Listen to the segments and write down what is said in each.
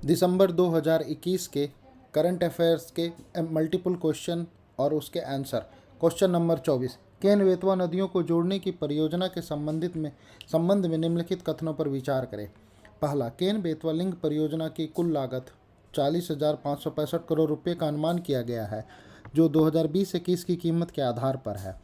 दिसंबर 2021 के current affairs के multiple question और उसके answer. Question number 24, Ken Betwa नदियों को जोड़ने की परियोजना के संबंध में निम्नलिखित कथनों पर विचार करें। पहला, केन बेतवा लिंक परियोजना की कुल लागत 40,565 करोड़ रुपये का अनुमान किया गया है, जो 2020-21 की कीमत के आधार पर है।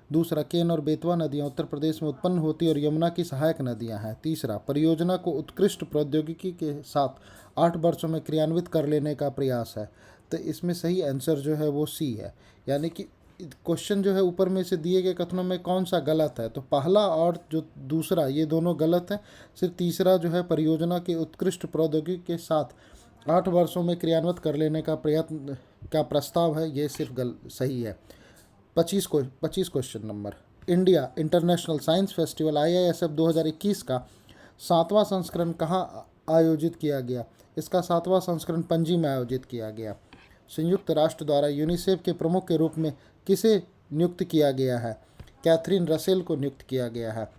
दूसरा, केन और बेतवा नदियां उत्तर प्रदेश में उत्पन्न होती और यमुना की सहायक नदियां हैं। तीसरा, परियोजना को उत्कृष्ट प्रौद्योगिकी के साथ 8 वर्षों में क्रियान्वित कर लेने का प्रयास है। तो इसमें सही आंसर जो है वो सी है, यानी कि क्वेश्चन जो है ऊपर में से दिए गए कथनों में कौन सा गलत है, तो पहला और जो दूसरा ये दोनों गलत है। सिर्फ तीसरा जो है परियोजना के उत्कृष्ट प्रौद्योगिकी के साथ 8 वर्षों में क्रियान्वित कर लेने का प्रयत्न का प्रस्ताव है, ये सिर्फ सही है। 25 question number, India international science festival IISF 2021 का 7वां संस्करण कहाँ आयोजित किया गया। इसका 7वां संस्करण पणजी में आयोजित किया गया। संयुक्त राष्ट्र द्वारा यूनिसेफ के प्रमुख के रूप में किसे नियुक्त किया गया है। कैथरीन रसेल को नियुक्त किया गया है।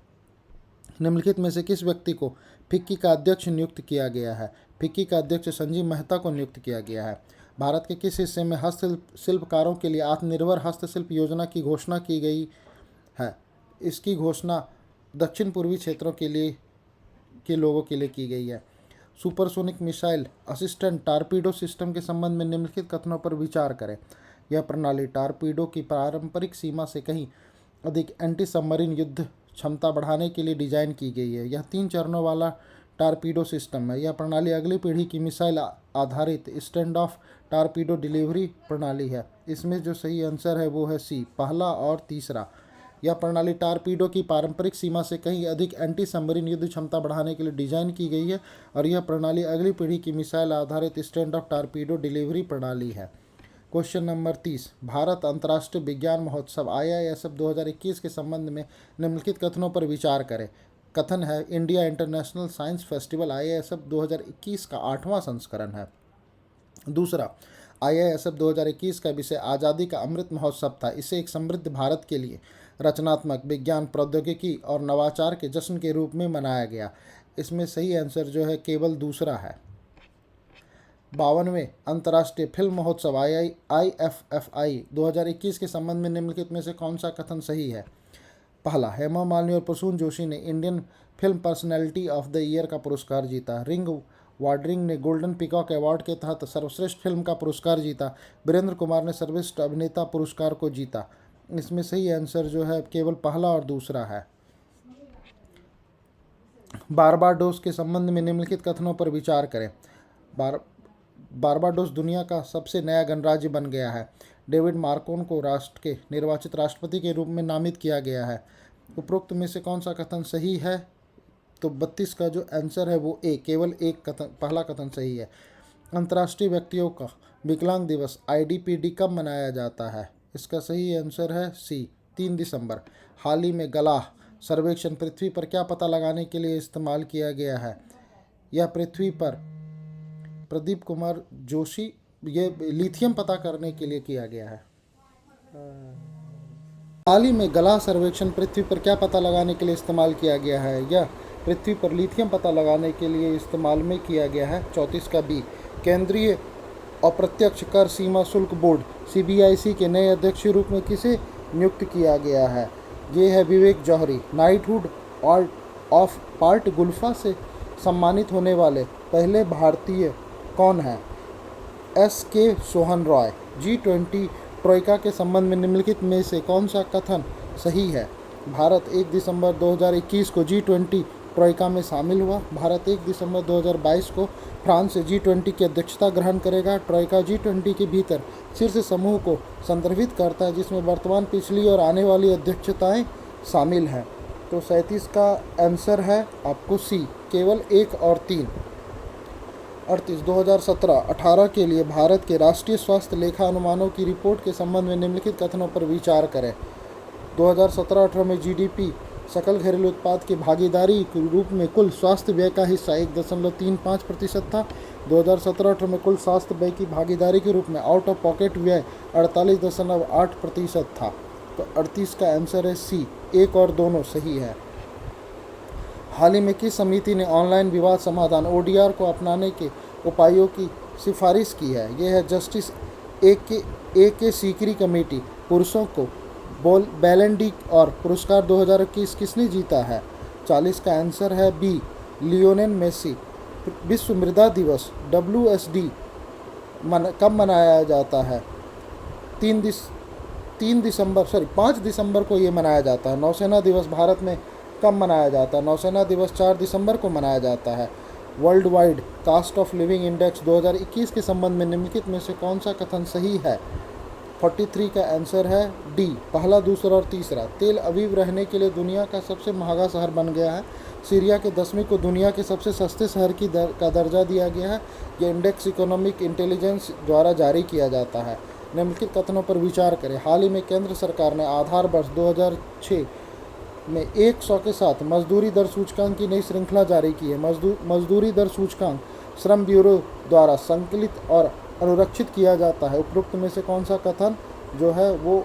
निम्नलिखित में से किस व्यक्ति को फिक्की का अध्यक्ष नियुक्त किया गया है। फिक्की का अध्यक्ष संजीव मेहता को नियुक्त किया गया है। भारत के किस हिस्से में हस्तशिल्पकारों के लिए आत्मनिर्भर हस्तशिल्प योजना की घोषणा की गई है। इसकी घोषणा दक्षिण पूर्वी क्षेत्रों के लोगों के लिए की गई है। Supersonic missile assistant torpedo system के संबंध में निम्नलिखित कथनों पर विचार करें। यह प्रणाली टारपीडो की पारंपरिक सीमा से कहीं अधिक एंटी सबमरीन युद्ध क्षमता बढ़ाने के लिए डिजाइन की गई है। यह 3 चरणों वाला टारपीडो सिस्टम है। यह प्रणाली अगली पीढ़ी की मिसाइल आधारित स्टैंड ऑफ टारपीडो डिलीवरी प्रणाली है। इसमें जो सही आंसर है वो है सी, पहला और तीसरा। यह प्रणाली टारपीडो की पारंपरिक सीमा से कहीं अधिक एंटी सबमरीन युद्ध क्षमता बढ़ाने के लिए डिजाइन की गई है और यह प्रणाली अगली पीढ़ी की मिसाइल आधारित स्टैंड ऑफ टारपीडो डिलीवरी प्रणाली है। क्वेश्चन नंबर 30, भारत अंतर्राष्ट्रीय विज्ञान महोत्सव IISF 2021 के संबंध में निम्नलिखित कथनों पर विचार करें। कथन है, India international science festival IISF 2021 का 8वां संस्करण है। दूसरा, IISF 2021 का विषय आज़ादी का अमृत महोत्सव था। इसे एक समृद्ध भारत के लिए रचनात्मक विज्ञान, प्रौद्योगिकी और नवाचार के जश्न के रूप में मनाया गया। इसमें सही आंसर जो है केवल दूसरा है। 52वें अंतर्राष्ट्रीय फिल्म महोत्सव IFFI 2021 के संबंध में निम्नलिखित में से कौन सा कथन सही है। पहला, हेमा मालिनी और प्रसून जोशी ने Indian film personality of the year का पुरस्कार जीता। रिंग वाडरिंग ने गोल्डन पीकॉक अवार्ड के तहत सर्वश्रेष्ठ फिल्म का पुरस्कार जीता। वीरेंद्र कुमार ने सर्वश्रेष्ठ अभिनेता पुरस्कार को जीता। इसमें सही आंसर जो है केवल पहला और दूसरा है। बारबाडोस के संबंध में निम्नलिखित कथनों पर विचार करें। बारबाडोस दुनिया का सबसे नया गणराज्य बन गया है। डेविड मार्कोन को राष्ट्र के निर्वाचित राष्ट्रपति के रूप में नामित किया गया है। उपरोक्त में से कौन सा कथन सही है, तो 32 का जो आंसर है वो ए, केवल एक कथन, पहला कथन सही है। अंतर्राष्ट्रीय व्यक्तियों का विकलांग दिवस IDPD कब मनाया जाता है। इसका सही आंसर है सी, 3 दिसंबर। हाल ही में गलाह सर्वेक्षण पृथ्वी पर क्या पता लगाने के लिए इस्तेमाल किया गया है। यह पृथ्वी पर प्रदीप कुमार जोशी ये लिथियम पता करने के लिए किया गया है। हाल ही में गलाह सर्वेक्षण पृथ्वी पर क्या पता लगाने के लिए इस्तेमाल किया गया है। यह पृथ्वी पर लिथियम पता लगाने के लिए इस्तेमाल में किया गया है। 34 का बी, केंद्रीय अप्रत्यक्ष कर सीमा शुल्क बोर्ड CBIC के नए अध्यक्ष के रूप में किसे नियुक्त किया गया है। ये है विवेक जौहरी। नाइटहुड ऑफ पार्ट गुल्फा से सम्मानित होने वाले पहले भारतीय कौन हैं। SK सोहन रॉय। G20 ट्रोइका के संबंध में निम्नलिखित में से कौन सा कथन सही है। भारत 1 दिसंबर 2021 को G20 ट्रोइका में शामिल हुआ। भारत 1 दिसंबर 2022 को फ्रांस से G20 की अध्यक्षता ग्रहण करेगा। ट्रोइका G20 के भीतर शीर्ष समूह को संदर्भित करता है जिसमें वर्तमान, पिछली और आने वाली अध्यक्षताएं शामिल हैं। तो 37 का आंसर है आपको सी, केवल 1 और 3। 38, 2017-18 के लिए भारत के राष्ट्रीय स्वास्थ्य लेखा अनुमानों की रिपोर्ट के संबंध में निम्नलिखित कथनों पर विचार करें। 2017-18 में GDP सकल घरेलू उत्पाद की भागीदारी के रूप में कुल स्वास्थ्य व्यय का हिस्सा 1.35% था। 2017-18 में कुल स्वास्थ्य व्यय की भागीदारी के रूप में आउट ऑफ पॉकेट व्यय 48.8% था। तो 38 का आंसर है सी, 1 और दोनों सही है। हाल ही में किस समिति ने ऑनलाइन विवाद समाधान ओडीआर को अपनाने के उपायों की सिफारिश की है? ये है जस्टिस ए के सीकरी कमेटी। पुरुषों को बैलन डी और पुरस्कार 2021 किसने जीता है? 40 का आंसर है बी, लियोनेल मेसी। विश्व मृदा दिवस WSD कब मनाया जाता है? 5 दिसंबर को ये मनाया जाता है। नौसेना दिवस भारत में कब मनाया जाता है? नौसेना दिवस 4 दिसंबर को मनाया जाता है। World wide cost of living index 2021 के संबंध में निम्नलिखित में से कौन सा कथन सही है? 43 का आंसर है डी, पहला, दूसरा और तीसरा। तेल अवीव रहने के लिए दुनिया का सबसे महंगा शहर बन गया है। सीरिया के 10वीं को दुनिया के सबसे सस्ते शहर का दर्जा दिया गया है। यह इंडेक्स इकोनॉमिक इंटेलिजेंस द्वारा जारी किया जाता है। निम्नलिखित कथनों पर विचार करें। हाल ही में केंद्र सरकार ने आधार वर्ष 2006 में 100 के साथ मजदूरी दर सूचकांक की नई श्रृंखला जारी की है। मजदूरी दर सूचकांक श्रम ब्यूरो द्वारा संकलित और अनुरक्षित किया जाता है। उपरोक्त में से कौन सा कथन जो है वो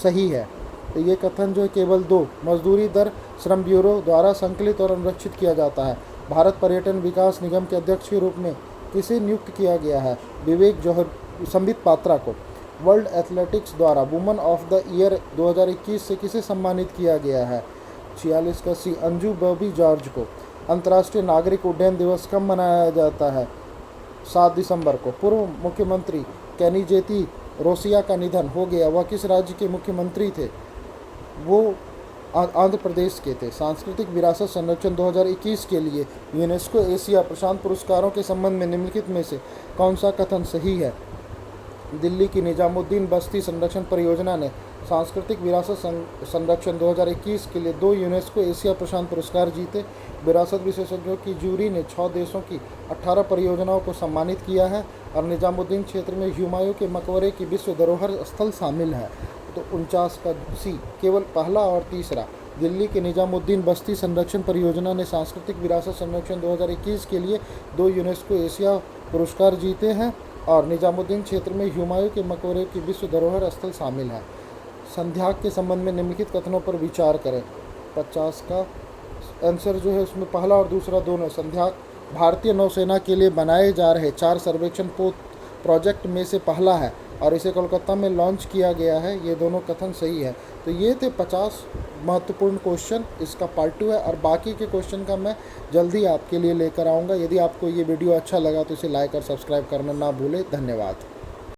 सही है? तो ये कथन जो है केवल 2, मजदूरी दर श्रम ब्यूरो द्वारा संकलित और अनुरक्षित किया जाता है। भारत पर्यटन विकास निगम के अध्यक्ष के रूप में किसे नियुक्त किया गया है? विवेक जौहर, संबित पात्रा को। वर्ल्ड एथलेटिक्स द्वारा वुमन ऑफ द ईयर 2021 से किसे सम्मानित किया गया है? 46 का सी, अंजू बॉबी जॉर्ज को। अंतर्राष्ट्रीय नागरिक उड्डयन दिवस कब मनाया जाता है? 7 दिसंबर को। पूर्व मुख्यमंत्री केनिजेती रोसिया का निधन हो गया। वह किस राज्य के मुख्यमंत्री थे? वो आंध्र प्रदेश के थे। सांस्कृतिक विरासत संरक्षण 2021 के लिए यूनेस्को एशिया प्रशांत पुरस्कारों के संबंध में निम्नलिखित में से कौन सा कथन सही है? दिल्ली की निजामुद्दीन बस्ती संरक्षण परियोजना ने सांस्कृतिक विरासत संरक्षण 2021 के लिए 2 यूनेस्को एशिया प्रशांत पुरस्कार जीते। विरासत विशेषज्ञों की जूरी ने 6 देशों की 18 परियोजनाओं को सम्मानित किया है और निजामुद्दीन क्षेत्र में हुमायूं के मकबरे की विश्व धरोहर स्थल शामिल है। तो 49 का सी, केवल पहला और तीसरा। दिल्ली के निजामुद्दीन बस्ती संरक्षण परियोजना ने सांस्कृतिक विरासत संरक्षण 2021 के लिए 2 यूनेस्को एशिया पुरस्कार जीते हैं और निजामुद्दीन क्षेत्र में हुमायूं के मकबरे की विश्व धरोहर स्थल शामिल है। संध्याक के संबंध में निम्नलिखित कथनों पर विचार करें। 50 का आंसर जो है उसमें पहला और दूसरा दोनों। संध्याक भारतीय नौसेना के लिए बनाए जा रहे 4 सर्वेक्षण प्रोजेक्ट में से पहला है और इसे कोलकाता में लॉन्च किया गया है। ये दोनों कथन सही है। तो ये थे 50 महत्वपूर्ण क्वेश्चन। इसका पार्ट 2 है और बाकी के क्वेश्चन का मैं जल्दी आपके लिए लेकर आऊँगा। यदि आपको ये वीडियो अच्छा लगा तो इसे लाइक और सब्सक्राइब करना ना भूलें। धन्यवाद।